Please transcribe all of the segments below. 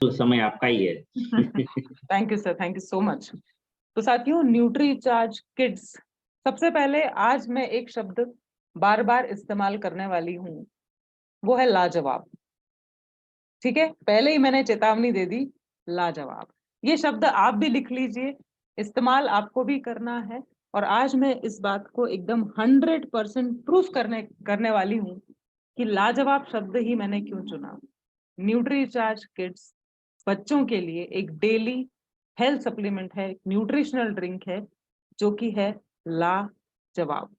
तो समय आपका ही है। Thank you sir, thank you so much. तो साथियों, न्यूट्री चार्ज किड्स, सबसे पहले आज मैं एक शब्द बार बार इस्तेमाल करने वाली हूँ, वो है लाजवाब। ठीक है, पहले ही मैंने चेतावनी दे दी, लाजवाब। ये शब्द आप भी लिख लीजिए, इस्तेमाल आपको भी करना है। और आज मैं इस बात को एकदम 100% प्रूफ करने वाली हूँ कि लाजवाब शब्द ही मैंने क्यों चुना। न्यूट्री चार्ज किड्स बच्चों के लिए एक डेली हेल्थ सप्लीमेंट है, एक न्यूट्रिशनल ड्रिंक है, जो कि है लाजवाब।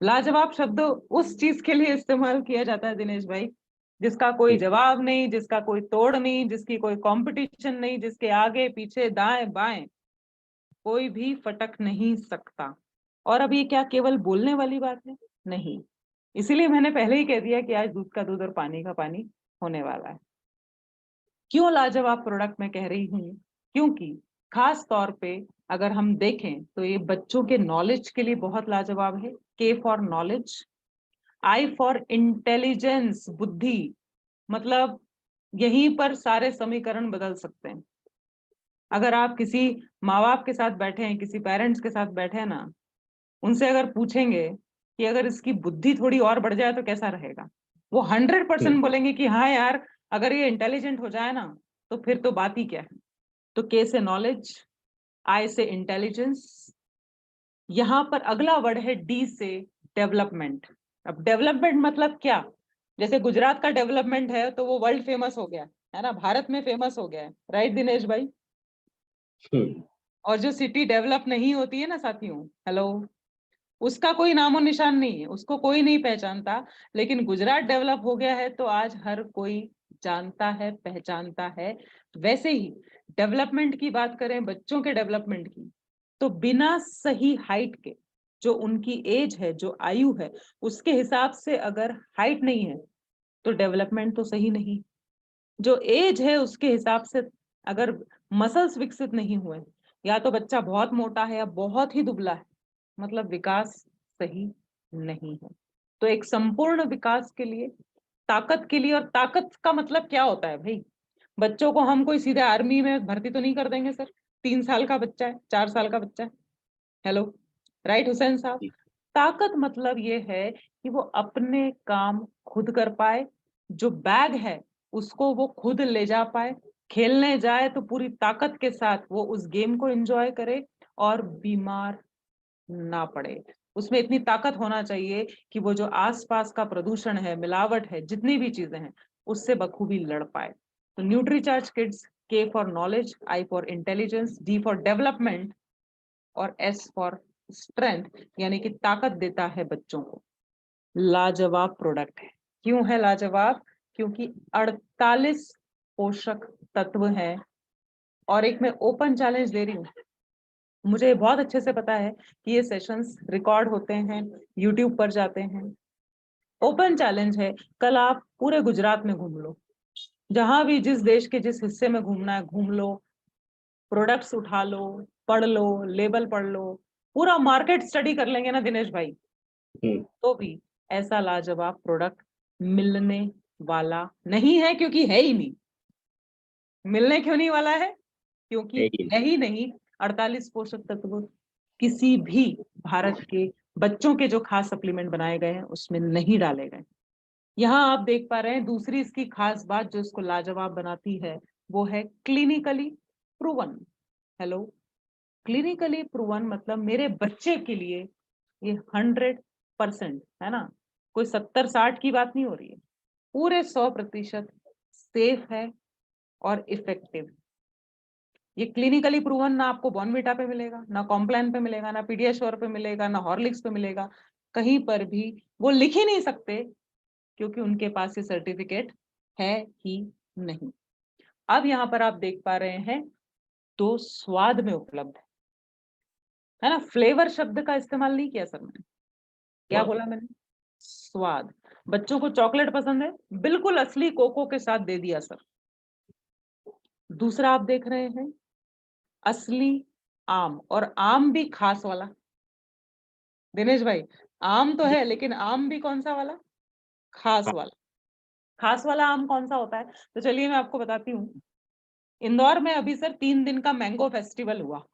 लाजवाब शब्द उस चीज के लिए इस्तेमाल किया जाता है दिनेश भाई, जिसका कोई जवाब नहीं, जिसका कोई तोड़ नहीं, जिसकी कोई कंपटीशन नहीं, जिसके आगे पीछे दाएं बाएं कोई भी फटक नहीं सकता। और अब ये क्या केवल बोलने वाली बात है? नहीं। इसीलिए मैंने पहले ही कह दिया कि आज दूध का दूध और पानी का पानी होने वाला है। क्यों लाजवाब प्रोडक्ट मैं कह रही हूँ? क्योंकि खास तौर पे अगर हम देखें तो ये बच्चों के नॉलेज के लिए बहुत लाजवाब है। के for knowledge, I for intelligence, बुद्धि। मतलब यहीं पर सारे समीकरण बदल सकते हैं। अगर आप किसी माँ बाप के साथ बैठे हैं, किसी पेरेंट्स के साथ बैठे हैं ना, उनसे अगर पूछेंगे कि अगर इसकी बुद्धि थोड़ी और बढ़ जाए तो कैसा रहेगा, वो 100% बोलेंगे कि हाँ यार, अगर ये इंटेलिजेंट हो जाए ना तो फिर तो बात ही क्या है। तो के से नॉलेज, आई से इंटेलिजेंस, यहां पर अगला वर्ड है डी से डेवलपमेंट। अब डेवलपमेंट मतलब क्या? जैसे गुजरात का डेवलपमेंट है तो वो वर्ल्ड फेमस हो गया है ना, भारत में फेमस हो गया है, राइट दिनेश भाई? और जो सिटी डेवलप नहीं होती है ना साथियों, हेलो, उसका कोई नामो निशान नहीं है, उसको कोई नहीं पहचानता। लेकिन गुजरात डेवलप हो गया है तो आज हर कोई जानता है, पहचानता है। वैसे ही डेवलपमेंट की बात करें, बच्चों के डेवलपमेंट की, तो बिना सही हाइट के, जो उनकी एज है, जो आयु है, उसके हिसाब से अगर हाइट नहीं है तो डेवलपमेंट तो सही नहीं। जो एज है उसके हिसाब से अगर मसल्स विकसित नहीं हुए, या तो बच्चा बहुत मोटा है या बहुत ही दुबला है, मतलब विकास सही नहीं है। तो एक संपूर्ण विकास के लिए, ताकत के लिए, और ताकत का मतलब क्या होता है भाई? बच्चों को हम कोई सीधे आर्मी में भर्ती तो नहीं कर देंगे सर। 3 साल का बच्चा है, 4 साल का बच्चा है, हेलो, राइट हुसैन साहब? ताकत मतलब ये है कि वो अपने काम खुद कर पाए, जो बैग है उसको वो खुद ले जा पाए, खेलने जाए तो पूरी ताकत के साथ वो उस गेम को एंजॉय करे और बीमार ना पड़े। उसमें इतनी ताकत होना चाहिए कि वो जो आसपास का प्रदूषण है, मिलावट है, जितनी भी चीजें हैं, उससे बखूबी लड़ पाए। तो न्यूट्रीचार्ज किड्स, के for knowledge, I for intelligence, D for development और एस फॉर स्ट्रेंथ, यानी कि ताकत देता है बच्चों को। लाजवाब प्रोडक्ट है। क्यों है लाजवाब? क्योंकि 48 पोषक तत्व हैं। और एक मैं ओपन चैलेंज दे रही हूँ, मुझे बहुत अच्छे से पता है कि ये सेशंस रिकॉर्ड होते हैं, यूट्यूब पर जाते हैं। ओपन चैलेंज है, कल आप पूरे गुजरात में घूम लो, जहां भी जिस देश के जिस हिस्से में घूमना है घूम लो, प्रोडक्ट्स उठा लो, पढ़ लो, लेबल पढ़ लो, पूरा मार्केट स्टडी कर लेंगे ना दिनेश भाई, तो भी ऐसा लाजवाब प्रोडक्ट मिलने वाला नहीं है, क्योंकि है ही नहीं। मिलने क्यों नहीं वाला है? क्योंकि है ही नहीं। 48 पोषक तत्व किसी भी भारत के बच्चों के जो खास सप्लीमेंट बनाए गए हैं उसमें नहीं डाले गए। यहाँ आप देख पा रहे हैं दूसरी इसकी खास बात जो इसको लाजवाब बनाती है, वो है clinically proven. Hello, clinically proven मतलब मेरे बच्चे के लिए ये 100% है ना, कोई 70-60 की बात नहीं हो रही है, पूरे 100% सेफ है और इफेक्टिव। ये क्लिनिकली प्रूवन ना आपको बॉर्नविटा पे मिलेगा, ना कॉम्प्लान पे मिलेगा, ना पीडियाश्योर पे मिलेगा, ना हॉर्लिक्स पे मिलेगा, कहीं पर भी वो लिख ही नहीं सकते, क्योंकि उनके पास ये सर्टिफिकेट है ही नहीं। अब यहाँ पर आप देख पा रहे हैं तो स्वाद में उपलब्ध है ना, फ्लेवर शब्द का इस्तेमाल नहीं किया सर मैंने, क्या बोला मैंने? स्वाद। बच्चों को चॉकलेट पसंद है, बिल्कुल असली कोको के साथ दे दिया सर। दूसरा आप देख रहे हैं असली आम, और आम भी खास वाला। दिनेश भाई, आम तो है लेकिन आम भी कौन सा वाला? खास वाला। खास वाला आम कौन सा होता है? तो चलिए मैं आपको बताती हूँ। इंदौर में अभी सर 3 दिन का मैंगो फेस्टिवल हुआ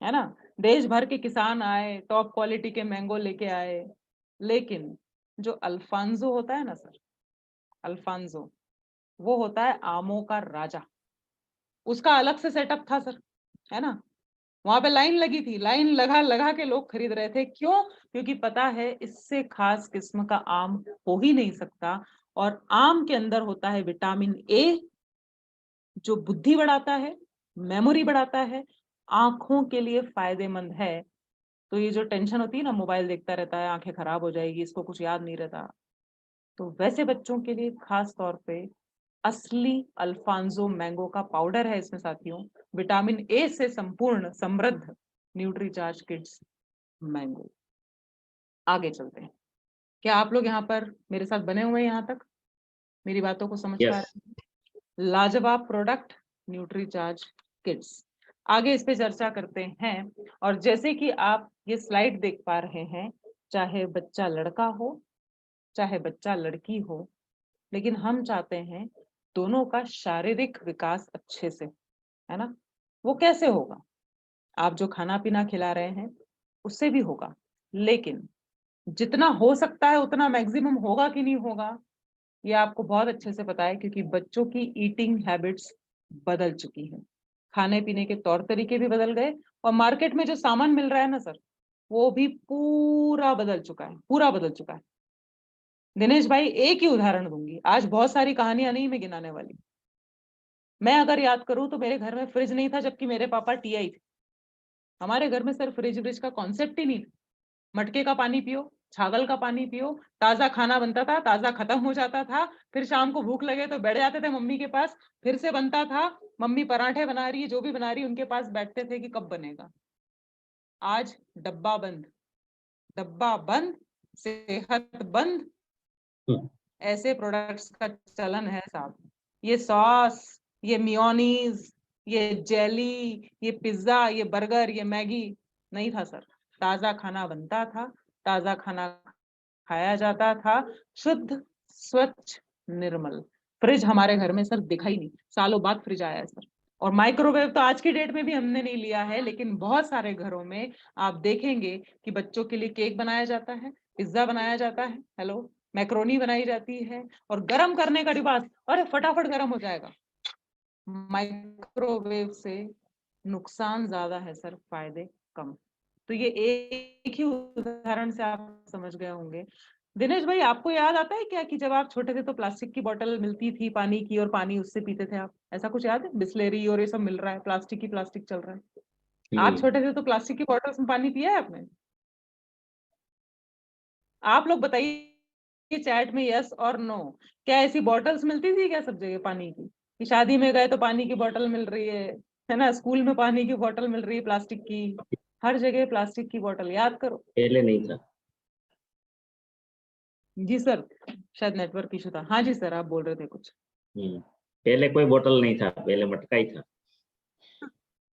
है ना, देश भर के किसान आए, टॉप क्वालिटी के मैंगो लेके आए, लेकिन जो अल्फांसो होता है ना सर, अल्फांसो, वो होता है आमों का राजा, उसका अलग से सेटअप था सर, है ना। वहां पे लाइन लगी थी, लाइन लगा लगा के लोग खरीद रहे थे, क्यों? क्योंकि पता है इससे खास किस्म का आम हो ही नहीं सकता, और आम के अंदर होता है विटामिन ए, जो बुद्धि बढ़ाता है, मेमोरी बढ़ाता है, आंखों के लिए फायदेमंद है। तो ये जो टेंशन होती है ना, मोबाइल देखता रहता है, आंखें खराब हो जाएगी, इसको कुछ याद नहीं रहता, तो वैसे बच्चों के लिए खास तौर पे असली अल्फांसो मैंगो का पाउडर है इसमें साथियों, विटामिन ए से संपूर्ण समृद्ध न्यूट्रीचार्ज किड्स मैंगो। आगे चलते हैं। क्या आप लोग यहाँ पर मेरे साथ बने हुए हैं? यहाँ तक मेरी बातों को समझ पा यस। रहे हैं? लाजवाब प्रोडक्ट न्यूट्रीचार्ज किड्स, आगे इस पे चर्चा करते हैं। और जैसे कि आप ये स्लाइड देख पा रहे हैं, चाहे बच्चा लड़का हो चाहे बच्चा लड़की हो, लेकिन हम चाहते हैं दोनों का शारीरिक विकास अच्छे से, है ना। वो कैसे होगा? आप जो खाना पीना खिला रहे हैं उससे भी होगा, लेकिन जितना हो सकता है उतना मैक्सिमम होगा कि नहीं होगा, ये आपको बहुत अच्छे से पता है, क्योंकि बच्चों की ईटिंग हैबिट्स बदल चुकी हैं, खाने पीने के तौर तरीके भी बदल गए, और मार्केट में जो सामान मिल रहा है ना सर, वो भी पूरा बदल चुका है, पूरा बदल चुका है। दिनेश भाई, एक ही उदाहरण दूंगी, आज बहुत सारी कहानियां नहीं मैं गिनाने वाली। मैं अगर याद करूं तो मेरे घर में फ्रिज नहीं था जबकि मेरे पापा टीआई थे। हमारे घर में सर फ्रिज व्रिज का कॉन्सेप्ट ही नहीं था। मटके का पानी पियो, छागल का पानी पियो, ताजा खाना बनता था, ताजा खत्म हो जाता था, फिर शाम को भूख लगे तो बैठ जाते थे मम्मी के पास, फिर से बनता था, मम्मी पराठे बना रही है, जो भी बना रही है, उनके पास बैठते थे कि कब बनेगा। आज डब्बा बंद, डब्बा बंद, सेहत बंद, ऐसे प्रोडक्ट्स का चलन है साहब। ये सॉस, ये मियोनीज, ये जेली, ये पिज्जा, ये बर्गर, ये मैगी नहीं था सर। ताजा खाना बनता था, ताजा खाना खाया जाता था, शुद्ध, स्वच्छ, निर्मल। फ्रिज हमारे घर में सर दिखा ही नहीं, सालों बाद फ्रिज आया है सर। और माइक्रोवेव तो आज की डेट में भी हमने नहीं लिया है, लेकिन बहुत सारे घरों में आप देखेंगे कि बच्चों के लिए केक बनाया जाता है, पिज्जा बनाया जाता है, हेलो, मैक्रोनी बनाई जाती है, और गर्म करने का रिवाज, अरे फटाफट गर्म हो जाएगा। माइक्रोवेव से नुकसान ज्यादा है सर, फायदे कम। तो ये एक ही उदाहरण से आप समझ गए होंगे। दिनेश भाई, आपको याद आता है क्या कि जब आप छोटे थे तो प्लास्टिक की बोतल मिलती थी पानी की, और पानी उससे पीते थे आप? ऐसा कुछ याद है? बिस्लेरी और ये सब मिल रहा है, प्लास्टिक की प्लास्टिक चल रहा है। आप जी। छोटे थे तो प्लास्टिक की बोतल में पानी पिया है आपने? आप लोग बताइए चैट में, यस और नो। क्या ऐसी बॉटल्स मिलती थी क्या सब जगह पानी की, कि शादी में गए तो पानी की बोतल मिल रही है ना, स्कूल में पानी की बोतल मिल रही है प्लास्टिक की, हर जगह प्लास्टिक की बोतल, याद करो। पहले नहीं था। जी सर, शायद नेटवर्क इशू था। हाँ जी सर, आप बोल रहे थे कुछ। पहले कोई बोतल नहीं था, पहले मटका ही था।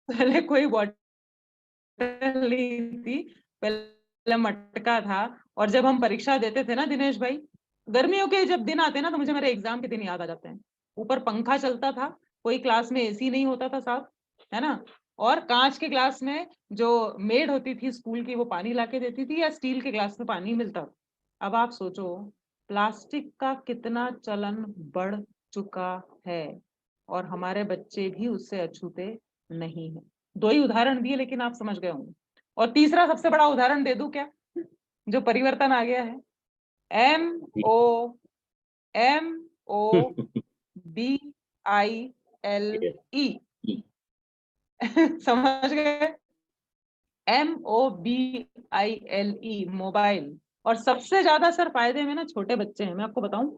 पहले कोई बोतल नहीं थी, पहले मटका था। और जब हम परीक्षा देते थे ना दिनेश भाई, गर्मियों के जब दिन आते ना, तो मुझे मेरे एग्जाम के दिन याद आ जाते हैं। ऊपर पंखा चलता था, कोई क्लास में एसी नहीं होता था साहब, है ना। और कांच के ग्लास में जो मेड होती थी स्कूल की, वो पानी लाके देती थी, या स्टील के ग्लास में पानी मिलता था। अब आप सोचो प्लास्टिक का कितना चलन बढ़ चुका है, और हमारे बच्चे भी उससे अछूते नहीं है। दो ही उदाहरण दिए, लेकिन आप समझ गए होंगे। और तीसरा सबसे बड़ा उदाहरण दे दूं क्या, जो परिवर्तन आ गया है? एम जी। O M O B I L Yes, E जी। समझ गए? MOBILE, mobile. और सबसे ज्यादा सर फायदे में ना छोटे बच्चे हैं। मैं आपको बताऊं,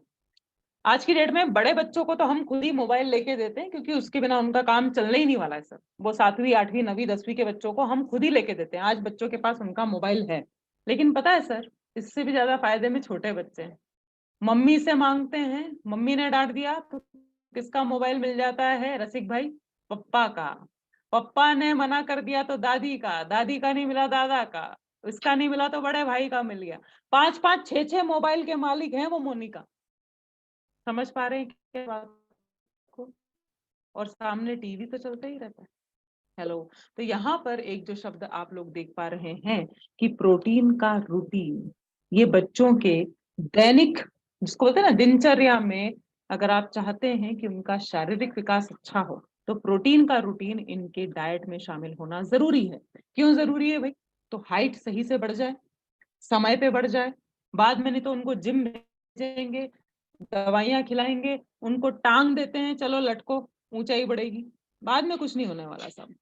आज की डेट में बड़े बच्चों को तो हम खुद ही मोबाइल लेके देते हैं, क्योंकि उसके बिना उनका काम चलने ही नहीं वाला है सर। वो 7वीं 8वीं 9वीं 10वीं के बच्चों को हम खुद ही लेके देते हैं, आज बच्चों के पास उनका मोबाइल है। लेकिन पता है सर, इससे भी ज्यादा फायदे में छोटे बच्चे हैं। मम्मी से मांगते हैं, मम्मी ने डांट दिया तो किसका मोबाइल मिल जाता है रसिक भाई? पप्पा का। पप्पा ने मना कर दिया तो दादी का, दादी का नहीं मिला दादा का, इसका नहीं मिला तो बड़े भाई का मिल गया। 5 5 6 6 मोबाइल के मालिक हैं वो मोनिका। समझ पा रहे हैं क्या बात को? और सामने टीवी तो चलता ही रहता है। हेलो, तो यहाँ पर एक जो शब्द आप लोग देख पा रहे हैं कि प्रोटीन का रूटीन, ये बच्चों के दैनिक, जिसको बोलते हैं ना दिनचर्या में, अगर आप चाहते हैं कि उनका शारीरिक विकास अच्छा हो तो प्रोटीन का रूटीन इनके डाइट में शामिल होना जरूरी है। क्यों जरूरी है भाई? तो हाइट सही से बढ़ जाए, समय पे बढ़ जाए, बाद में नहीं तो उनको जिम भेजेंगे, दवाइयां खिलाएंगे, उनको टांग देते हैं, चलो लटको, ऊंचाई बढ़ेगी, बाद में कुछ नहीं होने वाला सब।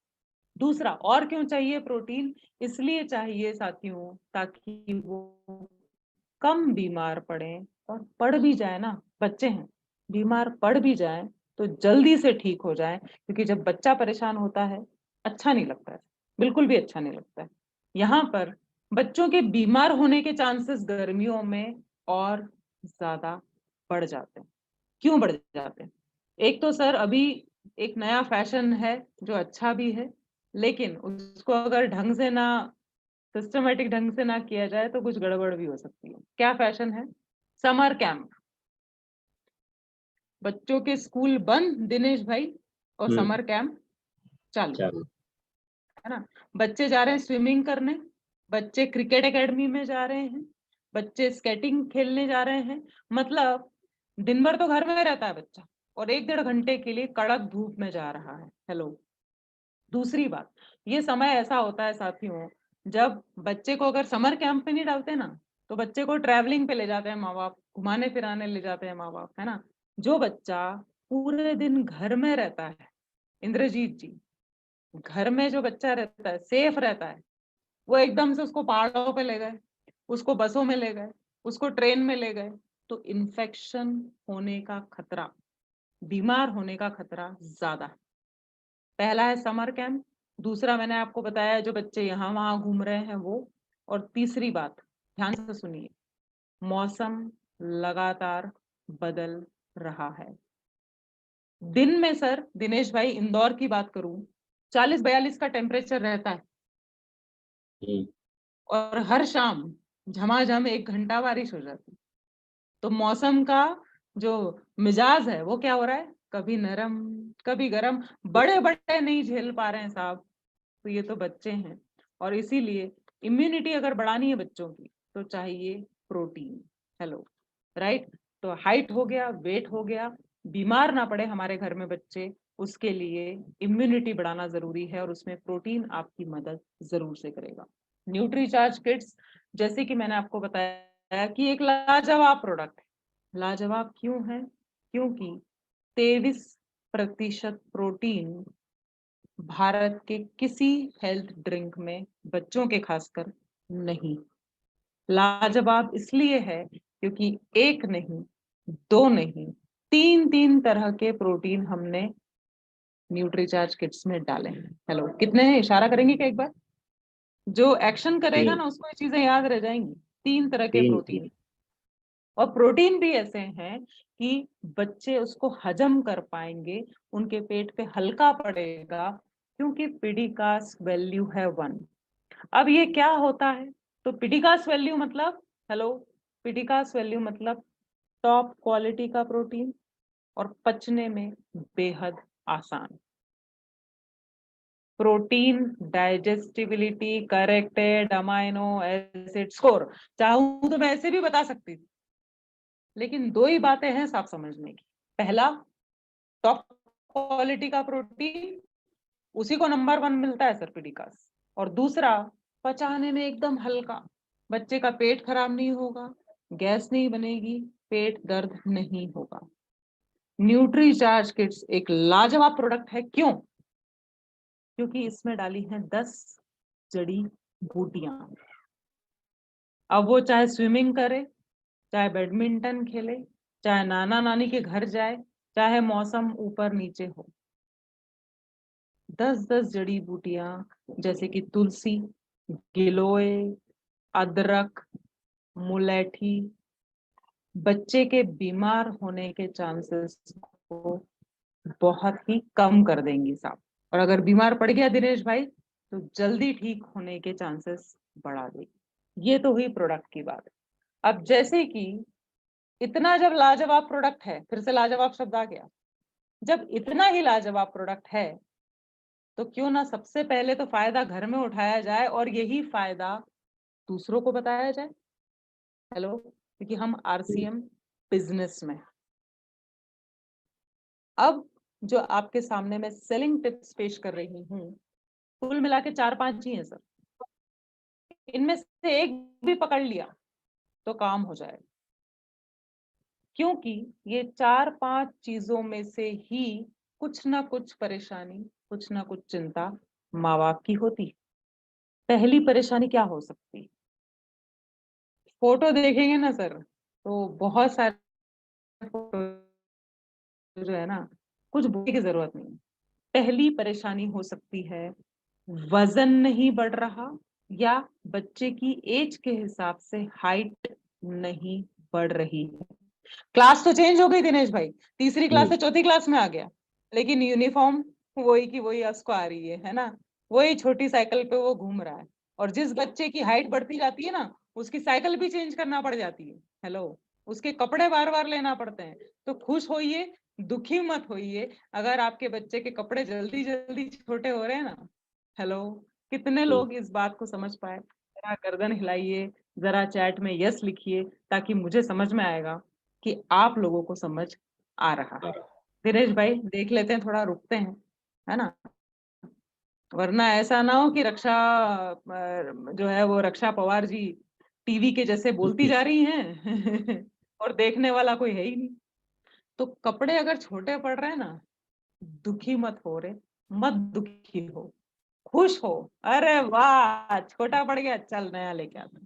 दूसरा, और क्यों चाहिए प्रोटीन? इसलिए चाहिए साथियों ताकि वो कम बीमार पड़े, और पड़ भी जाए ना, बच्चे हैं, बीमार पड़ भी जाए तो जल्दी से ठीक हो जाए, क्योंकि जब बच्चा परेशान होता है अच्छा नहीं लगता है, बिल्कुल भी अच्छा नहीं लगता है। यहाँ पर बच्चों के बीमार होने के चांसेस गर्मियों में और ज्यादा बढ़ जाते हैं। क्यों बढ़ जाते हैं? एक तो सर अभी एक नया फैशन है जो अच्छा भी है, लेकिन उसको अगर ढंग से ना, सिस्टमेटिक ढंग से ना किया जाए तो कुछ गड़बड़ भी हो सकती है। क्या फैशन है? Summer camp. बच्चों के स्कूल बंद दिनेश भाई, और हम्म। समर कैंप चालू, चलो। है ना। बच्चे जा रहे हैं स्विमिंग करने, बच्चे क्रिकेट एकेडमी में जा रहे हैं, बच्चे स्केटिंग खेलने जा रहे हैं। मतलब दिन भर तो घर में रहता है बच्चा, और 1-1.5 घंटे के लिए कड़क धूप में जा रहा है। हेलो, दूसरी बात, ये समय ऐसा होता है साथियों, जब बच्चे को अगर समर कैंप पे नहीं डालते ना, तो बच्चे को ट्रैवलिंग पे ले जाते हैं माँ बाप, घुमाने फिराने ले जाते हैं माँ बाप, है ना। जो बच्चा पूरे दिन घर में रहता है, इंद्रजीत जी, घर में जो बच्चा रहता है सेफ रहता है, वो एकदम से उसको पहाड़ों पे ले गए, उसको बसों में ले गए, उसको ट्रेन में ले गए, तो इन्फेक्शन होने का खतरा, बीमार होने का खतरा ज्यादा है। पहला है समर कैंप, दूसरा मैंने आपको बताया जो बच्चे यहाँ वहां घूम रहे हैं वो, और तीसरी बात, ध्यान से सुनिए, मौसम लगातार बदल रहा है। दिन में सर दिनेश भाई, इंदौर की बात करूं, 40-42 का टेम्परेचर रहता है, हम्म। और हर शाम झमाझम 1 घंटा बारिश हो जाती है। तो मौसम का जो मिजाज है वो क्या हो रहा है, कभी नरम कभी गरम, बड़े बड़े नहीं झेल पा रहे हैं साहब, तो ये तो बच्चे हैं। और इसीलिए इम्यूनिटी अगर बढ़ानी है बच्चों की तो चाहिए प्रोटीन। Hello, right. तो हाइट हो गया, वेट हो गया, बीमार ना पड़े हमारे घर में बच्चे, उसके लिए इम्यूनिटी बढ़ाना जरूरी है, और उसमें प्रोटीन आपकी मदद जरूर से करेगा। न्यूट्रीचार्ज किट्स, जैसे कि मैंने आपको बताया कि एक लाजवाब प्रोडक्ट है। लाजवाब क्यों है? क्योंकि 23% प्रोटीन भारत के किसी हेल्थ ड्रिंक में, बच्चों के खासकर, नहीं। लाजवाब इसलिए है क्योंकि एक नहीं, दो नहीं, 3 तरह के प्रोटीन हमने न्यूट्रीचार्ज किट्स में डाले हैं। हेलो, कितने हैं? इशारा करेंगे क्या एक बार? जो एक्शन करेगा तीन। ना उसको ये चीजें याद रह जाएंगी। 3 तरह के तीन तीन। प्रोटीन, और प्रोटीन भी ऐसे हैं कि बच्चे उसको हजम कर पाएंगे, उनके पेट पे हल्का पड़ेगा, क्योंकि पीडिकास वैल्यू है 1। अब ये क्या होता है? तो पीडिकास वैल्यू मतलब, हेलो, पीडिकास वैल्यू मतलब टॉप क्वालिटी का प्रोटीन, और पचने में बेहद आसान। Protein digestibility, corrected amino acid score, चाहूं तो मैं ऐसे भी बता सकती थी, लेकिन दो ही बातें हैं साफ समझने की। पहला, टॉप क्वालिटी का प्रोटीन, उसी को नंबर 1 मिलता है सर पीडिकास। और दूसरा, पचाने में एकदम हल्का, बच्चे का पेट खराब नहीं होगा, गैस नहीं बनेगी, पेट दर्द नहीं होगा। न्यूट्रीचार्ज किट्स एक लाजवाब प्रोडक्ट है। क्यों? क्योंकि इसमें डाली हैं 10 जड़ी बूटियां। अब वो चाहे स्विमिंग करे, चाहे बैडमिंटन खेले, चाहे नाना नानी के घर जाए, चाहे मौसम ऊपर नीचे हो, 10-10 जड़ी बूटियां, जैसे कि तुलसी, गिलोय, अदरक, मुलैठी, बच्चे के बीमार होने के चांसेस को बहुत ही कम कर देंगी साहब। और अगर बीमार पड़ गया दिनेश भाई, तो जल्दी ठीक होने के चांसेस बढ़ा देगी। ये तो हुई प्रोडक्ट की बात। अब जैसे कि इतना जब लाजवाब प्रोडक्ट है, फिर से लाजवाब शब्द आ गया, जब इतना ही लाजवाब प्रोडक्ट है तो क्यों ना सबसे पहले तो फायदा घर में उठाया जाए और यही फायदा दूसरों को बताया जाए। हेलो, क्योंकि हम आरसीएम बिजनेस में। अब जो आपके सामने मैं सेलिंग टिप्स पेश कर रही हूँ, कुल मिला के 4-5 ही हैं सर। इनमें से एक भी पकड़ लिया तो काम हो जाएगा, क्योंकि ये 4-5 चीजों में से ही कुछ ना कुछ परेशानी, कुछ ना कुछ चिंता माँ बाप की होती है। पहली परेशानी क्या हो सकती है? फोटो देखेंगे ना सर, तो बहुत सारे फोटो जो है ना, कुछ बोलने की जरूरत नहीं। पहली परेशानी हो सकती है वजन नहीं बढ़ रहा, या बच्चे की एज के हिसाब से हाइट नहीं बढ़ रही है। क्लास तो चेंज हो गई दिनेश भाई, तीसरी क्लास से चौथी क्लास में आ गया, लेकिन यूनिफॉर्म वही की वही उसको आ रही है ना, वही छोटी साइकिल पे वो घूम रहा है। और जिस बच्चे की हाइट बढ़ती जाती है ना, उसकी साइकिल भी चेंज करना पड़ जाती है। हेलो, उसके कपड़े बार बार लेना पड़ते हैं। तो खुश होइए, दुखी मत होइए अगर आपके बच्चे के कपड़े जल्दी जल्दी छोटे हो रहे हैं ना। हेलो, कितने लोग इस बात को समझ पाए? जरा गर्दन हिलाइए, जरा चैट में यस लिखिए, ताकि मुझे समझ में आएगा कि आप लोगों को समझ आ रहा है। दिनेश भाई देख लेते हैं, थोड़ा रुकते हैं, है ना, वरना ऐसा ना हो कि रक्षा जो है वो रक्षा पवार जी टीवी के जैसे बोलती जा रही हैं और देखने वाला कोई है ही नहीं। तो कपड़े अगर छोटे पड़ रहे हैं ना, दुखी मत हो रे, मत दुखी हो, खुश हो। अरे वाह, छोटा पड़ गया, चल नया लेके आता।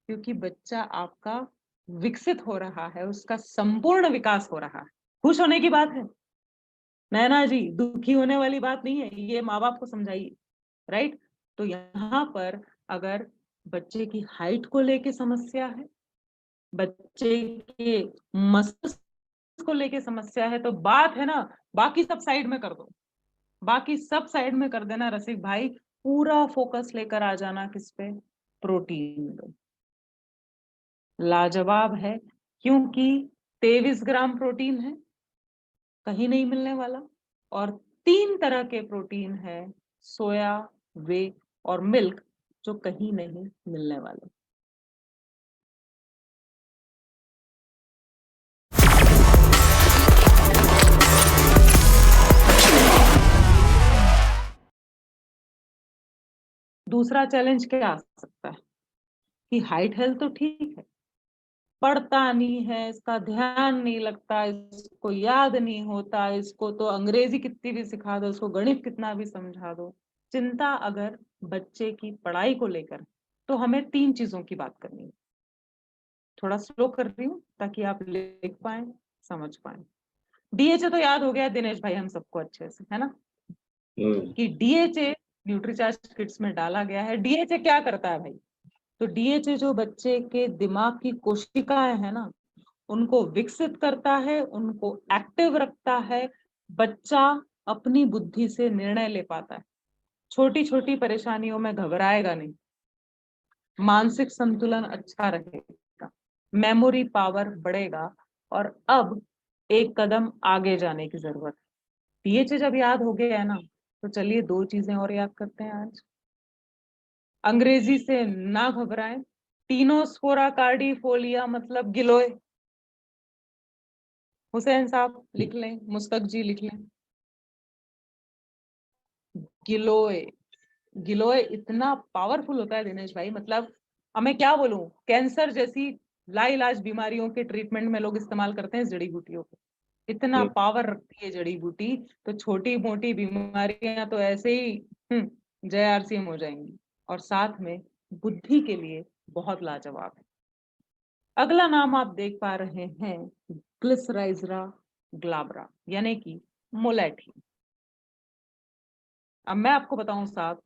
क्योंकि बच्चा आपका विकसित हो रहा है, उसका संपूर्ण विकास हो रहा है। खुश होने की बात है, नैना जी, दुखी होने वाली बात नहीं है। ये माँ बाप को समझाइए, राइट। तो यहाँ पर अगर बच्चे की हाइट को लेके समस्या है, बच्चे के मसल्स को लेके समस्या है, तो बात है ना, बाकी सब साइड में कर दो, बाकी सब साइड में कर देना रसिक भाई। पूरा फोकस लेकर आ जाना किस पे? प्रोटीन पे। लाजवाब है, क्योंकि 23 ग्राम प्रोटीन है, कहीं नहीं मिलने वाला। और 3 तरह के प्रोटीन है, सोया, वे और मिल्क, जो कहीं नहीं मिलने वाले। दूसरा चैलेंज क्या आ सकता है कि हाइट हेल्थ तो ठीक है, पढ़ता नहीं है, इसका ध्यान नहीं लगता, इसको याद नहीं होता, इसको तो अंग्रेजी कितनी भी सिखा दो, इसको गणित कितना भी समझा दो। चिंता अगर बच्चे की पढ़ाई को लेकर, तो हमें 3 चीजों की बात करनी है। थोड़ा स्लो कर रही हूँ ताकि आप लिख पाए, समझ पाए। डीएचए तो याद हो गया दिनेश भाई हम सबको अच्छे से, है ना, कि डीएचए न्यूट्रीचार्ज किट्स में डाला गया है। डीएचए क्या करता है भाई? तो डीएचए जो बच्चे के दिमाग की कोशिकाएं है ना, उनको विकसित करता है, उनको एक्टिव रखता है। बच्चा अपनी बुद्धि से निर्णय ले पाता है, छोटी छोटी परेशानियों में घबराएगा नहीं, मानसिक संतुलन अच्छा रहेगा, मेमोरी पावर बढ़ेगा। और अब एक कदम आगे जाने की जरूरत है। डीएचए जब याद हो गया है ना, तो चलिए 2 चीजें और याद करते हैं आज। अंग्रेजी से ना घबराएं, टीनोस्पोरा कार्डिफोलिया मतलब गिलोय। हुसैन साहब लिख लें, मुस्तक जी लिख लें, गिलोय। गिलोय इतना पावरफुल होता है दिनेश भाई, मतलब हमें क्या बोलूं, कैंसर जैसी लाइलाज बीमारियों के ट्रीटमेंट में लोग इस्तेमाल करते हैं इस जड़ी बूटियों को। इतना पावर रखती है जड़ी बूटी, तो छोटी मोटी बीमारियां तो ऐसे ही जय आरसीएम हो जाएंगी। और साथ में बुद्धि के लिए बहुत लाजवाब है। अगला नाम आप देख पा रहे हैं, ग्लिसराइजरा ग्लाब्रा, यानी कि मुलेठी। अब मैं आपको बताऊं साहब,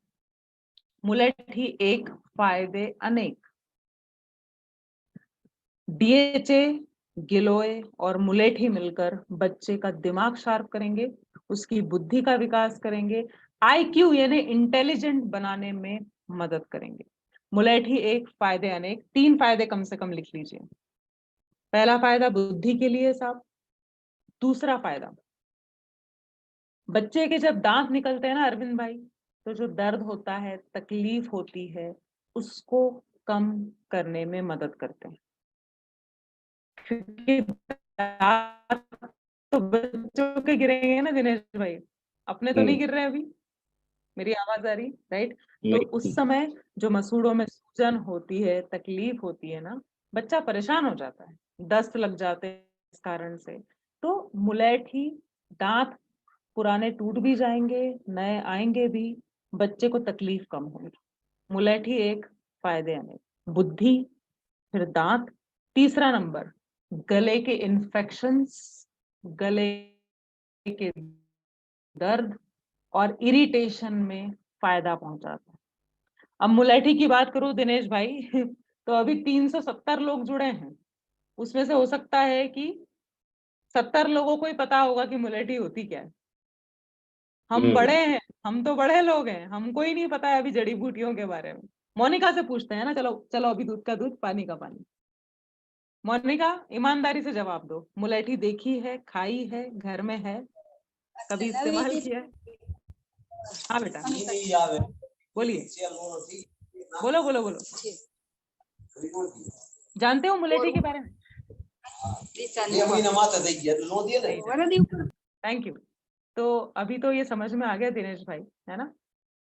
मुलेठी एक, फायदे अनेक। डीएचए, गिलोय और मुलेठी मिलकर बच्चे का दिमाग शार्प करेंगे, उसकी बुद्धि का विकास करेंगे, आईक्यू यानी इंटेलिजेंट बनाने में मदद करेंगे। मुलेठी एक, फायदे अनेक। 3 फायदे कम से कम लिख लीजिए। पहला फायदा बुद्धि के लिए साहब, दूसरा फायदा बच्चे के जब दांत निकलते हैं ना अरविंद भाई, तो जो दर्द होता है, तकलीफ होती है, उसको कम करने में मदद करते हैं। क्योंकि दांत तो बच्चों के गिरेंगे ना दिनेश भाई, अपने तो नहीं गिर रहे अभी, मेरी आवाज आ रही, राइट? तो उस नहीं। समय जो मसूड़ों में सूजन होती है, तकलीफ होती है ना, बच्चा परेशान हो जाता है, दस्त लग जाते हैं इस कारण से। तो मुलैठी, दांत पुराने टूट भी जाएंगे, नए आएंगे भी, बच्चे को तकलीफ कम होगी। मुलैठी एक, फायदे अनेक। बुद्धि, फिर दांत, तीसरा नंबर गले के इन्फेक्शंस, गले के दर्द और इरिटेशन में फायदा पहुंचाता है। अब मुलैठी की बात करूं दिनेश भाई तो अभी 370 लोग जुड़े हैं, उसमें से हो सकता है कि 70 लोगों को ही पता होगा कि मुलैठी होती क्या है। हम बड़े हैं, हम तो बड़े लोग हैं, हमको ही नहीं पता है अभी जड़ी बूटियों के बारे में। मोनिका से पूछते हैं ना, चलो चलो, अभी दूध का दूध पानी का पानी। मोनिका, ईमानदारी से जवाब दो, मुलैठी देखी है, खाई है, घर में है, कभी इस्तेमाल किया है? हाँ बेटा, बोलिए, बोलो बोलो बोलो, जानते हो मुलैठी के बारे में? Thank you. तो अभी तो ये समझ में आ गया दिनेश भाई, है ना?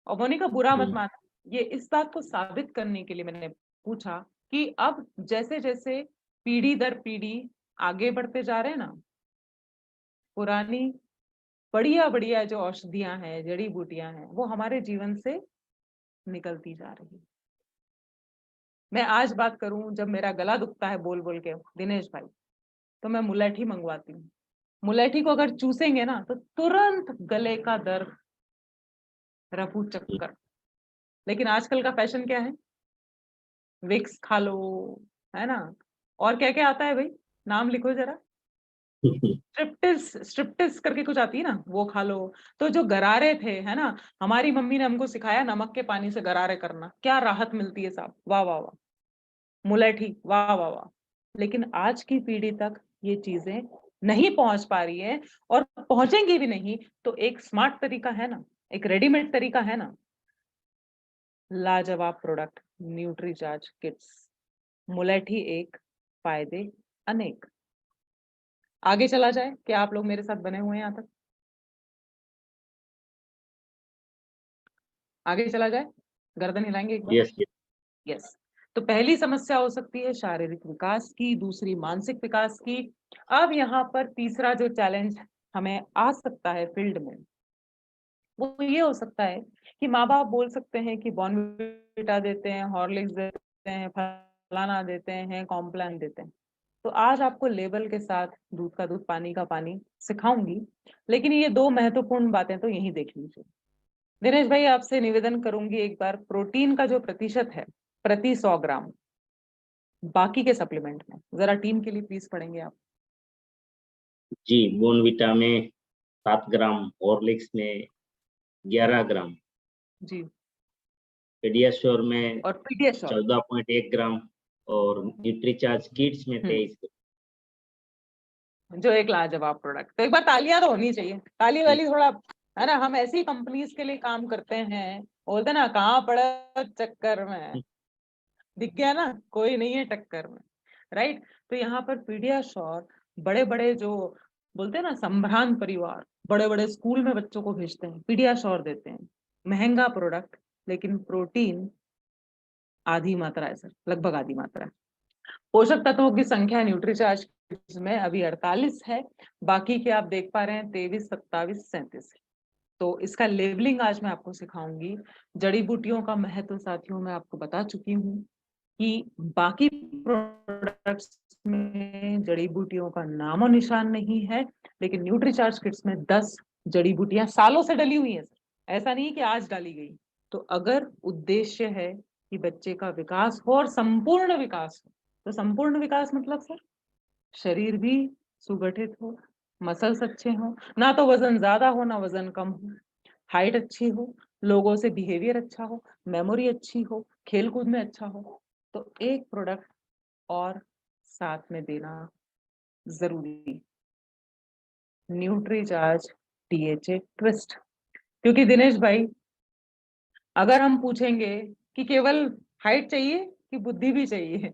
और मोनिका बुरा मत मानना, ये इस बात को साबित करने के लिए मैंने पूछा कि अब जैसे जैसे पीढ़ी दर पीढ़ी आगे बढ़ते जा रहे हैं ना, पुरानी बढ़िया बढ़िया जो औषधियां हैं, जड़ी बूटियां हैं, वो हमारे जीवन से निकलती जा रही है। मैं आज बात करूं, जब मेरा गला दुखता है बोल बोल के दिनेश भाई, तो मैं मुलैठी मंगवाती हूँ। मुलैठी को अगर चूसेंगे ना तो तुरंत गले का दर्द, रफू चक्कर। लेकिन आजकल का फैशन क्या है? विक्स खा लो, है ना? और क्या क्या आता है भाई, नाम लिखो जरा। स्ट्रिप्टिस, स्ट्रिप्टिस करके कुछ आती है ना, वो खा लो। तो जो गरारे थे, है ना, हमारी मम्मी ने हमको सिखाया नमक के पानी से गरारे करना, क्या राहत मिलती है साहब, वाह वाह वाह। मुलैठी, वाह वाह वाह। लेकिन आज की पीढ़ी तक ये चीजें नहीं पहुंच पा रही है, और पहुंचेंगी भी नहीं। तो एक स्मार्ट तरीका है ना, एक रेडीमेड तरीका है ना, लाजवाब प्रोडक्ट न्यूट्रीचार्ज किट्स। मुलैठी एक, फायदे अनेक। आगे चला जाए, क्या आप लोग मेरे साथ बने हुए हैं यहाँ तक? आगे चला जाए, गर्दन हिलाएंगे एक बार? यस। यस। तो पहली समस्या हो सकती है शारीरिक विकास की, दूसरी मानसिक विकास की। अब यहाँ पर तीसरा जो चैलेंज हमें आ सकता है फील्ड में, वो ये हो सकता है कि माँ बाप बोल सकते हैं कि बॉर्नविटा देते हैं, हॉर्लिक्स देते हैं, फलाना देते हैं, कॉम्प्लान देते हैं। तो आज आपको लेबल के साथ दूध का दूध पानी का पानी सिखाऊंगी, लेकिन ये दो महत्वपूर्ण बातें तो यही देख लीजिए। दिनेश भाई, आपसे निवेदन करूंगी एक बार, प्रोटीन का जो प्रतिशत है प्रति 100 ग्राम बाकी के सप्लीमेंट में, जरा टीम के लिए प्लीज पढ़ेंगे आप। जी, बोनविटा में 7 ग्राम, हॉर्लिक्स में 11 ग्राम, जी। पीडियाश्योर में और पीडियाश्योर, 14.1 ग्राम, और न्यूट्रीचार्ज किड्स में 23। जो एक लाजवाब प्रोडक्ट, तो एक बार तालियां तो होनी चाहिए, ताली वाली थोड़ा, है ना? हम ऐसी कंपनीज के लिए काम करते हैं, बोलते ना कहाँ पड़ा चक्कर में, दिख गया ना, कोई नहीं है टक्कर में, राइट? तो यहाँ पर पीडियाश्योर, बड़े बड़े जो बोलते हैं ना संभ्रांत परिवार, बड़े बड़े स्कूल में बच्चों को भेजते हैं, पीडियाश्योर देते हैं। महंगा प्रोडक्ट, लेकिन प्रोटीन आधी मात्रा है सर, लगभग आधी मात्रा है। पोषक तत्वों की संख्या न्यूट्रीचार्ज में अभी 48 है, बाकी के आप देख पा रहे हैं 23, 27, 37। तो इसका लेबलिंग आज मैं आपको सिखाऊंगी। जड़ी बूटियों का महत्व साथियों मैं आपको बता चुकी हूँ कि बाकी प्रोडक्ट्स में जड़ी बूटियों का नामो निशान नहीं है, लेकिन न्यूट्रीचार्ज किट्स में 10 जड़ी बूटियां सालों से डली हुई हैं सर, ऐसा नहीं कि आज डाली गई। तो अगर उद्देश्य है कि बच्चे का विकास हो और संपूर्ण विकास हो, तो संपूर्ण विकास मतलब सर शरीर भी सुगठित हो, मसल्स अच्छे हो, ना तो वजन ज्यादा हो ना वजन कम हो, हाइट अच्छी हो, लोगों से बिहेवियर अच्छा हो, मेमोरी अच्छी हो, खेल कूद में अच्छा हो। तो एक प्रोडक्ट और साथ में देना जरूरी, न्यूट्रीचार्ज DHA ट्विस्ट। क्योंकि दिनेश भाई, अगर हम पूछेंगे कि केवल हाइट चाहिए कि बुद्धि भी चाहिए,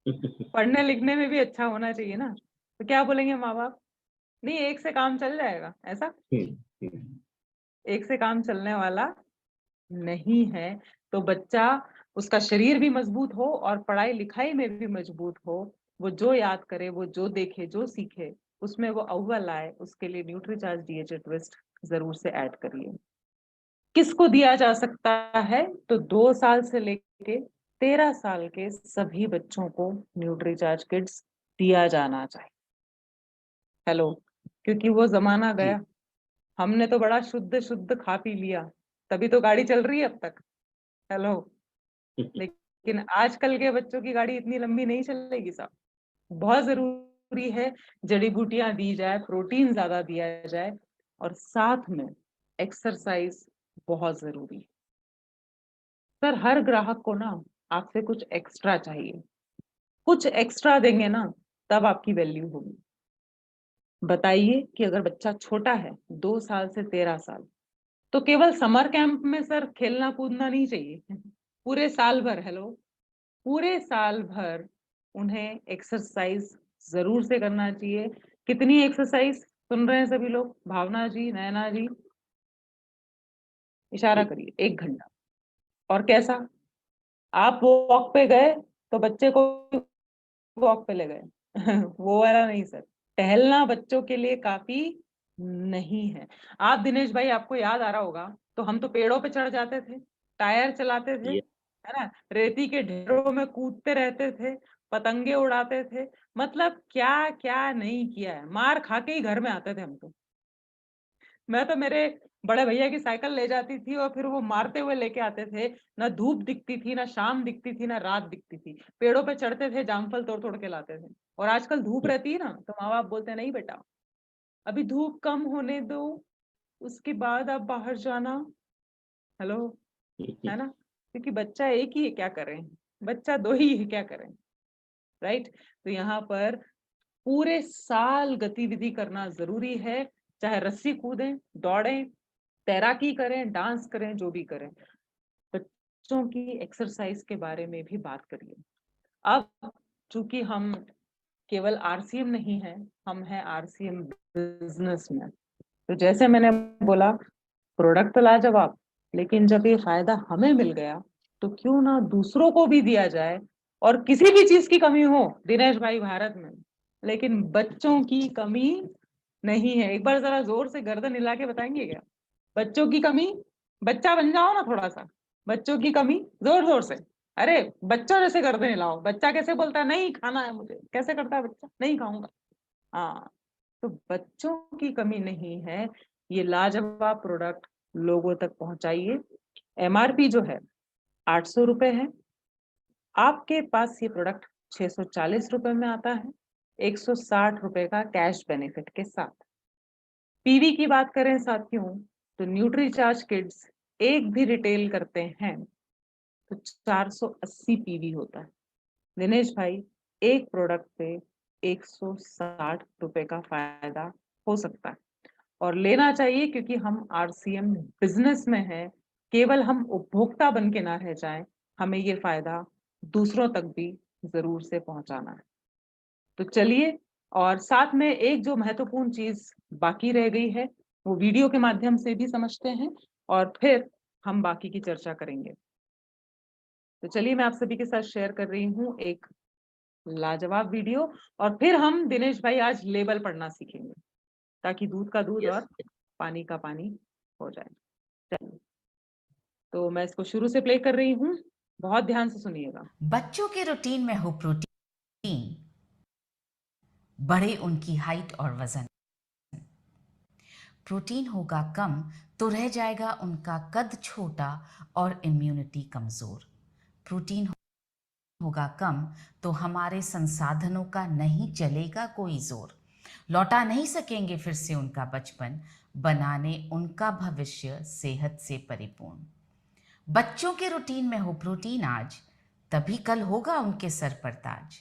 पढ़ने लिखने में भी अच्छा होना चाहिए ना, तो क्या बोलेंगे माँ बाप? नहीं, एक से काम चल जाएगा, ऐसा एक से काम चलने वाला नहीं है। तो बच्चा, उसका शरीर भी मजबूत हो और पढ़ाई लिखाई में भी मजबूत हो, वो जो याद करे, वो जो देखे, जो सीखे, उसमें वो अव्वल आए, उसके लिए न्यूट्रीचार्ज DHA ट्विस्ट जरूर से ऐड करिए। किसको दिया जा सकता है? तो 2 साल से लेके 13 साल के सभी बच्चों को न्यूट्रीचार्ज किड्स दिया जाना चाहिए। हेलो, क्योंकि वो जमाना गया, हमने तो बड़ा शुद्ध शुद्ध खा पी लिया, तभी तो गाड़ी चल रही है अब तक। हेलो, लेकिन आजकल के बच्चों की गाड़ी इतनी लंबी नहीं चलेगी साहब। बहुत जरूरी है जड़ी बूटियां दी जाए, प्रोटीन ज्यादा दिया जाए, और साथ में एक्सरसाइज बहुत जरूरी है। सर, हर ग्राहक को ना आपसे कुछ एक्स्ट्रा चाहिए, कुछ एक्स्ट्रा देंगे ना तब आपकी वैल्यू होगी। बताइए कि अगर बच्चा छोटा है, 2 साल से 13 साल, तो केवल समर कैंप में सर खेलना कूदना नहीं चाहिए, पूरे साल भर, हेलो, पूरे साल भर उन्हें एक्सरसाइज जरूर से करना चाहिए। कितनी एक्सरसाइज सुन रहे हैं सभी लोग? भावना जी, नैना जी, इशारा करिए। 1 घंटा। और कैसा? आप वॉक पे गए तो बच्चे को वॉक पे ले गए, वो वाला नहीं सर। टहलना बच्चों के लिए काफी नहीं है। आप दिनेश भाई, आपको याद आ रहा होगा, तो हम तो पेड़ों पे चढ़ जाते थे, टायर चलाते थे, है ना, रेती के ढेरों में कूदते रहते थे, पतंगे उड़ाते थे, मतलब क्या क्या नहीं किया है। मार खा के ही घर में आते थे हम तो। मैं तो मेरे बड़े भैया की साइकिल ले जाती थी और फिर वो मारते हुए लेके आते थे। ना धूप दिखती थी, ना शाम दिखती थी, ना रात दिखती थी। पेड़ों पे चढ़ते थे, जामफल तोड़ तोड़ के लाते थे। और आजकल धूप रहती है ना, तो माँ बाप बोलते हैं नहीं बेटा, अभी धूप कम होने दो, उसके बाद आप बाहर जाना। हेलो, है ना, क्योंकि बच्चा एक ही है, क्या करें, बच्चा 2 ही है, क्या करें, राइट। तो यहाँ पर पूरे साल गतिविधि करना जरूरी है, चाहे रस्सी कूदें, दौड़ें, तैराकी करें, डांस करें, जो भी करें। बच्चों की एक्सरसाइज के बारे में भी बात करिए। अब चूंकि हम केवल RCM नहीं है, हम हैं RCM बिजनेसमैन, तो जैसे मैंने बोला, प्रोडक्ट तो लाजवाब, लेकिन जब ये फायदा हमें मिल गया, तो क्यों ना दूसरों को भी दिया जाए। और किसी भी चीज की कमी हो दिनेश भाई भारत में, लेकिन बच्चों की कमी नहीं है। एक बार जरा जोर से गर्दन हिला के बताएंगे क्या? बच्चों की कमी। बच्चा बन जाओ ना थोड़ा सा। बच्चों की कमी, जोर जोर से। अरे, बच्चों जैसे गर्दन हिलाओ। बच्चा कैसे बोलता है? नहीं खाना है मुझे। कैसे करता है बच्चा? नहीं खाऊंगा। हाँ, तो बच्चों की कमी नहीं है। ये लाजवाब प्रोडक्ट लोगों तक पहुंचाइए। MRP जो है 800 रुपए है, आपके पास ये प्रोडक्ट 640 रुपए में आता है, 160 रुपए का कैश बेनिफिट के साथ। PV की बात करें साथियों, तो न्यूट्रीचार्ज किड्स एक भी रिटेल करते हैं तो 480 PV होता है। दिनेश भाई, एक प्रोडक्ट पे 160 रुपए का फायदा हो सकता है, और लेना चाहिए, क्योंकि हम RCM बिजनेस में हैं। केवल हम उपभोक्ता बन के ना रह जाएं, हमें ये फायदा दूसरों तक भी जरूर से पहुंचाना है। तो चलिए, और साथ में एक जो महत्वपूर्ण चीज बाकी रह गई है, वो वीडियो के माध्यम से भी समझते हैं, और फिर हम बाकी की चर्चा करेंगे। तो चलिए, मैं आप सभी के साथ शेयर कर रही हूँ एक लाजवाब वीडियो, और फिर हम दिनेश भाई आज लेबल पढ़ना सीखेंगे, ताकि दूध का दूध और पानी का पानी हो जाए। चलिए, तो मैं इसको शुरू से प्ले कर रही हूँ, बहुत ध्यान से सुनिएगा। बच्चों के रूटीन में हो प्रोटीन, बढ़े उनकी हाइट और वजन। प्रोटीन होगा कम तो रह जाएगा उनका कद छोटा और इम्यूनिटी कमजोर। प्रोटीन होगा कम तो हमारे संसाधनों का नहीं चलेगा कोई जोर। लौटा नहीं सकेंगे फिर से उनका बचपन, बनाने उनका भविष्य सेहत से परिपूर्ण। बच्चों के रूटीन में हो प्रोटीन आज, तभी कल होगा उनके सर पर ताज।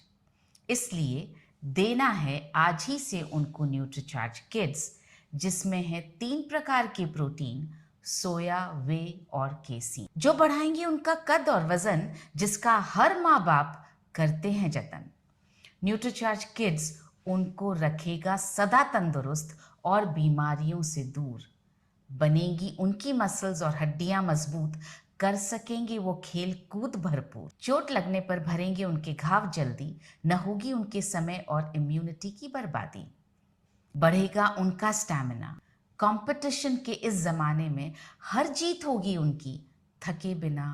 इसलिए देना है आज ही से उनको न्यूट्रीचार्ज किड्स, जिसमें है 3 प्रकार के प्रोटीन, सोया, वे और केसीन, जो बढ़ाएंगे उनका कद और वजन, जिसका हर माँ बाप करते हैं जतन। न्यूट्रीचार्ज किड्स उनको रखेगा सदा तंदुरुस्त और बीमारियों से दूर। बनेगी उनकी मसल्स और हड्डियां मजबूत, कर सकेंगे वो खेल कूद भरपूर। चोट लगने पर भरेंगे उनके घाव जल्दी, न होगी उनके समय और इम्यूनिटी की बर्बादी। बढ़ेगा उनका स्टैमिना, कंपटीशन के इस जमाने में हर जीत होगी उनकी, थके बिना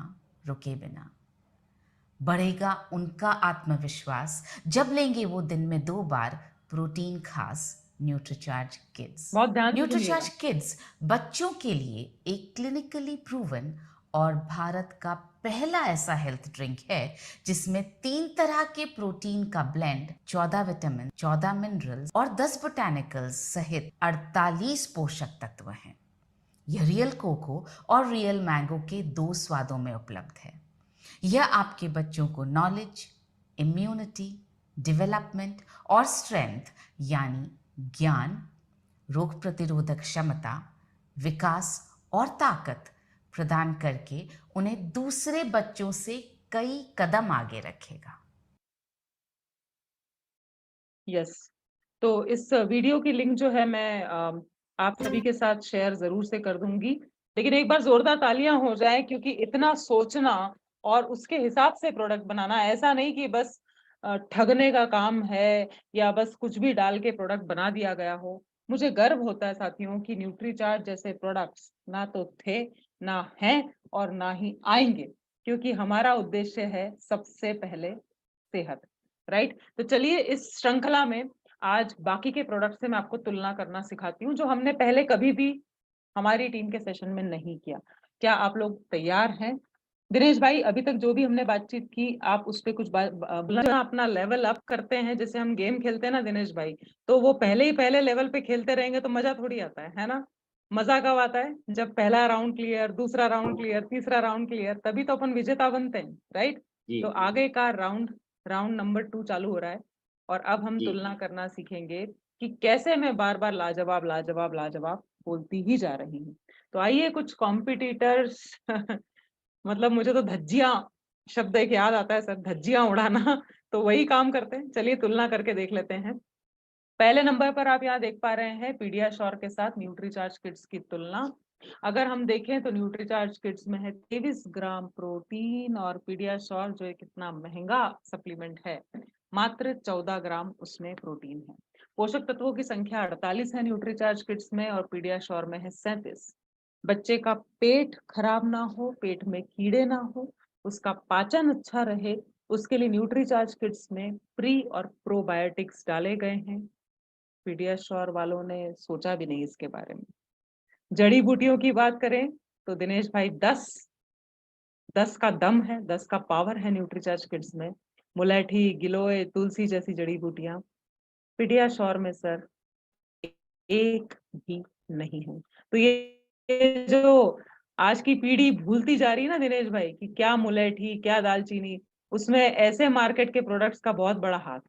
रुके बिना। बढ़ेगा उनका आत्मविश्वास, जब लेंगे वो दिन में 2 बार प्रोटीन खास न्यूट्रीचार्ज किड्स। बहुत ध्यान से न्यूट्रीचार्ज सुनिएगा। किड्स बच्चों के लिए एक क्लिनिकली प्रूवन और भारत का पहला ऐसा हेल्थ ड्रिंक है जिसमें 3 तरह के प्रोटीन का ब्लेंड, 14 विटामिन, 14 मिनरल्स और 10 बोटैनिकल्स सहित 48 पोषक तत्व हैं। यह रियल कोको और रियल मैंगो के 2 स्वादों में उपलब्ध है। यह आपके बच्चों को नॉलेज, इम्यूनिटी, डेवलपमेंट और स्ट्रेंथ यानी ज्ञान, रोग प्रतिरोधक क्षमता, विकास और ताकत प्रदान करके उन्हें दूसरे बच्चों से कई कदम आगे रखेगा। यस, तो इस वीडियो की लिंक जो है मैं आप सभी के साथ शेयर जरूर से कर दूंगी, लेकिन एक बार जोरदार तालियां हो जाए, क्योंकि इतना सोचना और उसके हिसाब से प्रोडक्ट बनाना, ऐसा नहीं कि बस ठगने का काम है या बस कुछ भी डाल के प्रोडक्ट बना दिया गया हो। मुझे गर्व होता है साथियों कि न्यूट्रीचार्ज जैसे प्रोडक्ट्स ना तो थे, ना हैं और ना ही आएंगे, क्योंकि हमारा उद्देश्य है सबसे पहले सेहत, राइट। तो चलिए इस श्रृंखला में आज बाकी के प्रोडक्ट से मैं आपको तुलना करना सिखाती हूँ, जो हमने पहले कभी भी हमारी टीम के सेशन में नहीं किया। क्या आप लोग तैयार हैं? दिनेश भाई, अभी तक जो भी हमने बातचीत की, आप उस पर कुछ अपना लेवल अप करते हैं, जैसे हम गेम खेलते हैं ना दिनेश भाई, तो वो पहले ही पहले लेवल पे खेलते रहेंगे तो मजा थोड़ी आता है ना। मजा कब आता है? जब पहला राउंड क्लियर, दूसरा राउंड क्लियर, तीसरा राउंड क्लियर, तभी तो अपन विजेता बनते हैं, राइट। जी तो आगे का राउंड नंबर 2 चालू हो रहा है, और अब हम जी तुलना करना सीखेंगे कि कैसे मैं बार बार लाजवाब लाजवाब लाजवाब बोलती ही जा रही हूँ। तो आइए कुछ कॉम्पिटिटर्स मतलब मुझे तो धज्जियां शब्द एक याद आता है सर, धज्जियां उड़ाना, तो वही काम करते हैं। चलिए तुलना करके देख लेते हैं। पहले नंबर पर आप यहाँ देख पा रहे हैं पीडियाश्योर के साथ न्यूट्रीचार्ज किड्स की तुलना। अगर हम देखें तो न्यूट्रीचार्ज किड्स में है 23 ग्राम प्रोटीन, और पीडियाश्योर जो एक इतना महंगा सप्लीमेंट है, मात्र 14 ग्राम उसमें प्रोटीन है। पोषक तत्वों की संख्या 48 है न्यूट्रीचार्ज किड्स में, और पीडियाश्योर में है 37। बच्चे का पेट खराब ना हो, पेट में कीड़े ना हो, उसका पाचन अच्छा रहे, उसके लिए न्यूट्रीचार्ज किड्स में प्री और प्रोबायोटिक्स डाले गए हैं। पीडियाश्योर वालों ने सोचा भी नहीं इसके बारे में। जड़ी बूटियों की बात करें तो दिनेश भाई 10 का दम है, 10 का पावर है न्यूट्रीचार्ज किड्स में। मुलेठी, गिलोय, तुलसी जैसी जड़ी बूटियां पीडियाश्योर में सर एक भी नहीं है। तो ये जो आज की पीढ़ी भूलती जा रही है ना दिनेश भाई, कि क्या मुलेठी, क्या दालचीनी, उसमें ऐसे मार्केट के प्रोडक्ट्स का बहुत बड़ा हाथ,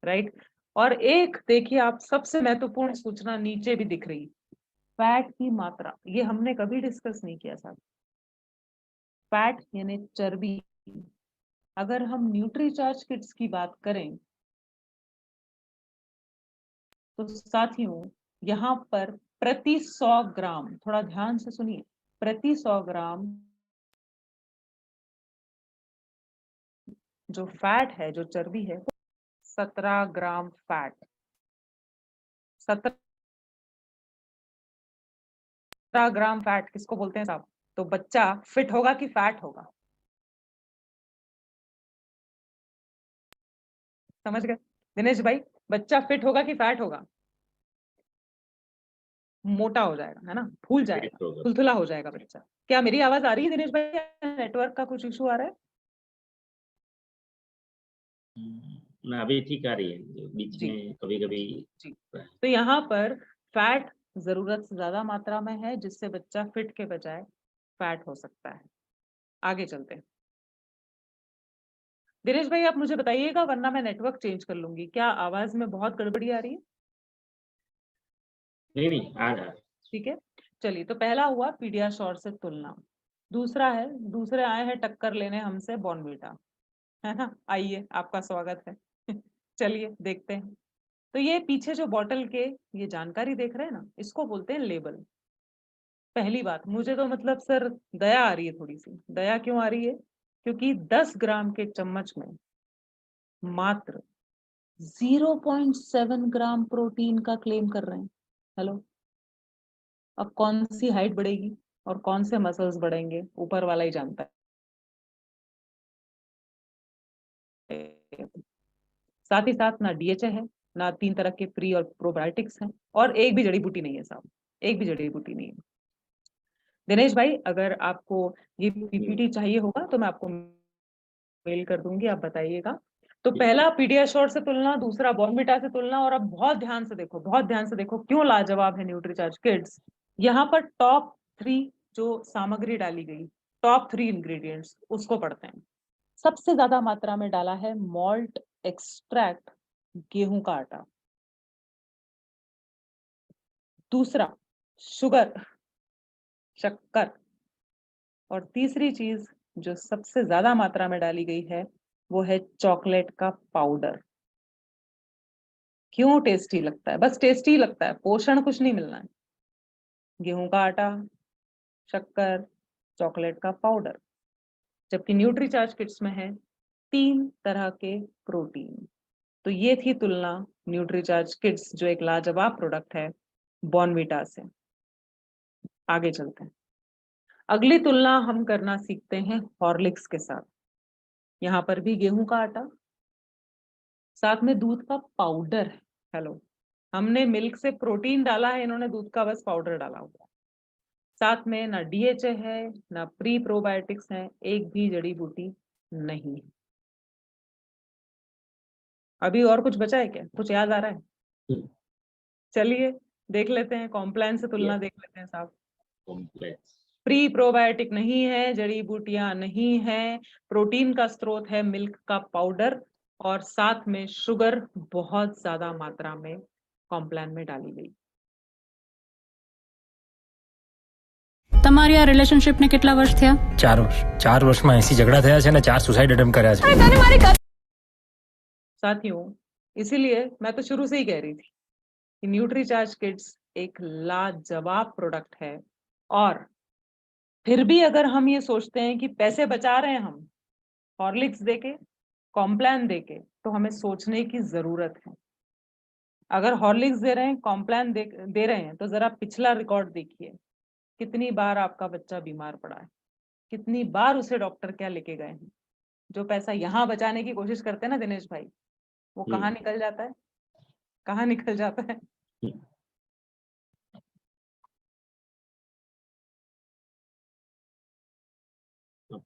राइट। और एक देखिए आप, सबसे महत्वपूर्ण सूचना नीचे भी दिख रही, फैट की मात्रा, ये हमने कभी डिस्कस नहीं किया साहब। फैट यानी चर्बी। अगर हम न्यूट्रीचार्ज किड्स की बात करें तो साथियों, यहाँ पर प्रति 100 ग्राम, थोड़ा ध्यान से सुनिए, प्रति 100 ग्राम जो फैट है, जो चर्बी है, 17 ग्राम फैट। 17 ग्राम फैट किसको बोलते हैं साहब? तो बच्चा फिट होगा कि फैट होगा? समझ गए दिनेश भाई? बच्चा फिट होगा कि फैट होगा? मोटा हो जाएगा, है ना, फूल जाएगा, होगा। थुलथुला हो जाएगा बच्चा। क्या मेरी आवाज आ रही है दिनेश भाई? नेटवर्क का कुछ इशू आ रहा है? ना अभी ठीक आ रही है, जो बीच जी में कभी कभी। जी। तो यहाँ पर फैट जरूरत से ज्यादा मात्रा में है, जिससे बच्चा फिट के बजाय फैट हो सकता है। आगे चलते हैं। दिनेश भाई आप मुझे बताइएगा, वरना मैं नेटवर्क चेंज कर लूंगी। क्या आवाज में बहुत गड़बड़ी आ रही है? नहीं नहीं आ रहा। ठीक है, चलिए तो पहला हुआ पीडियाश्योर से तुलना। दूसरे आए हैं टक्कर लेने हमसे बॉर्नवीटा, है ना। आइए, आपका स्वागत है। चलिए देखते हैं। तो ये पीछे जो बॉटल के ये जानकारी देख रहे हैं ना, इसको बोलते हैं लेबल। पहली बात, मुझे तो मतलब सर दया आ रही है, थोड़ी सी दया क्यों आ रही है, क्योंकि 10 ग्राम के चम्मच में मात्र 0.7 ग्राम प्रोटीन का क्लेम कर रहे हैं। हेलो, अब कौन सी हाइट बढ़ेगी और कौन से मसल्स बढ़ेंगे, ऊपर वाला ही जानता है। साथ ही साथ ना डीएचए है, ना 3 तरह के प्री और प्रोबायोटिक्स हैं, और एक भी जड़ी बूटी नहीं है साहब, एक भी जड़ी बूटी नहीं है। दिनेश भाई, अगर आपको ये पीपीटी चाहिए होगा तो मैं आपको मेल कर दूंगी, आप बताइएगा। तो पहला पीडियाश्योर से तुलना, दूसरा बॉर्नविटा से तुलना, और अब बहुत ध्यान से देखो, बहुत ध्यान से देखो क्यों लाजवाब है न्यूट्रीचार्ज किड्स। यहाँ पर टॉप 3 जो सामग्री डाली गई, टॉप 3 इंग्रेडिएंट्स, उसको पढ़ते हैं। सबसे ज्यादा मात्रा में डाला है मॉल्ट एक्सट्रैक्ट, गेहूं का आटा। दूसरा शुगर, शक्कर। और तीसरी चीज जो सबसे ज्यादा मात्रा में डाली गई है वो है चॉकलेट का पाउडर। क्यों टेस्टी लगता है? बस टेस्टी लगता है, पोषण कुछ नहीं मिलना है। गेहूं का आटा, शक्कर, चॉकलेट का पाउडर। जबकि न्यूट्रीचार्ज किट्स में है 3 तरह के प्रोटीन। तो ये थी तुलना न्यूट्रीचार्ज किड्स, जो एक लाजवाब प्रोडक्ट है, बॉर्नविटा से। आगे चलते हैं। अगली तुलना हम करना सीखते हैं हॉर्लिक्स के साथ। यहाँ पर भी गेहूं का आटा, साथ में दूध का पाउडर है। हेलो, हमने मिल्क से प्रोटीन डाला है, इन्होंने दूध का बस पाउडर डाला हुआ है। साथ में ना डीएचए है, ना प्री प्रोबायोटिक्स है, एक भी जड़ी बूटी नहीं है। अभी और कुछ बचा है क्या? कुछ याद आ रहा है? चलिए देख लेते हैं, कॉम्प्लान से तुलना देख लेते हैं साहब। कॉम्प्लेक्स। प्री प्रोबायोटिक नहीं है, जड़ी बूटियां नहीं है, प्रोटीन का स्रोत है मिल्क का पाउडर, और साथ में शुगर बहुत ज्यादा मात्रा में कॉम्प्लान में डाली गई। તમારી આ રિલેશનશિપને કેટલા વર્ષ થયા? 4 વર્ષ. 4 વર્ષમાં 80 ઝઘડા થયા છે અને 4 સુસાઇડ અટેમ્પ્ટ કર્યા છે. साथियों, इसीलिए मैं तो शुरू से ही कह रही थी कि न्यूट्रीचार्ज किड्स एक लाजवाब प्रोडक्ट है। और फिर भी अगर हम ये सोचते हैं कि पैसे बचा रहे हैं हम हॉर्लिक्स देके, कॉम्प्लान देके, तो हमें सोचने की जरूरत है। अगर हॉर्लिक्स दे रहे हैं, कॉम्प्लान दे रहे हैं, तो जरा पिछला रिकॉर्ड देखिए, कितनी बार आपका बच्चा बीमार पड़ा है, कितनी बार उसे डॉक्टर क्या लेके गए हैं। जो पैसा यहाँ बचाने की कोशिश करते हैं ना दिनेश भाई, वो कहाँ निकल जाता है? कहाँ निकल जाता है?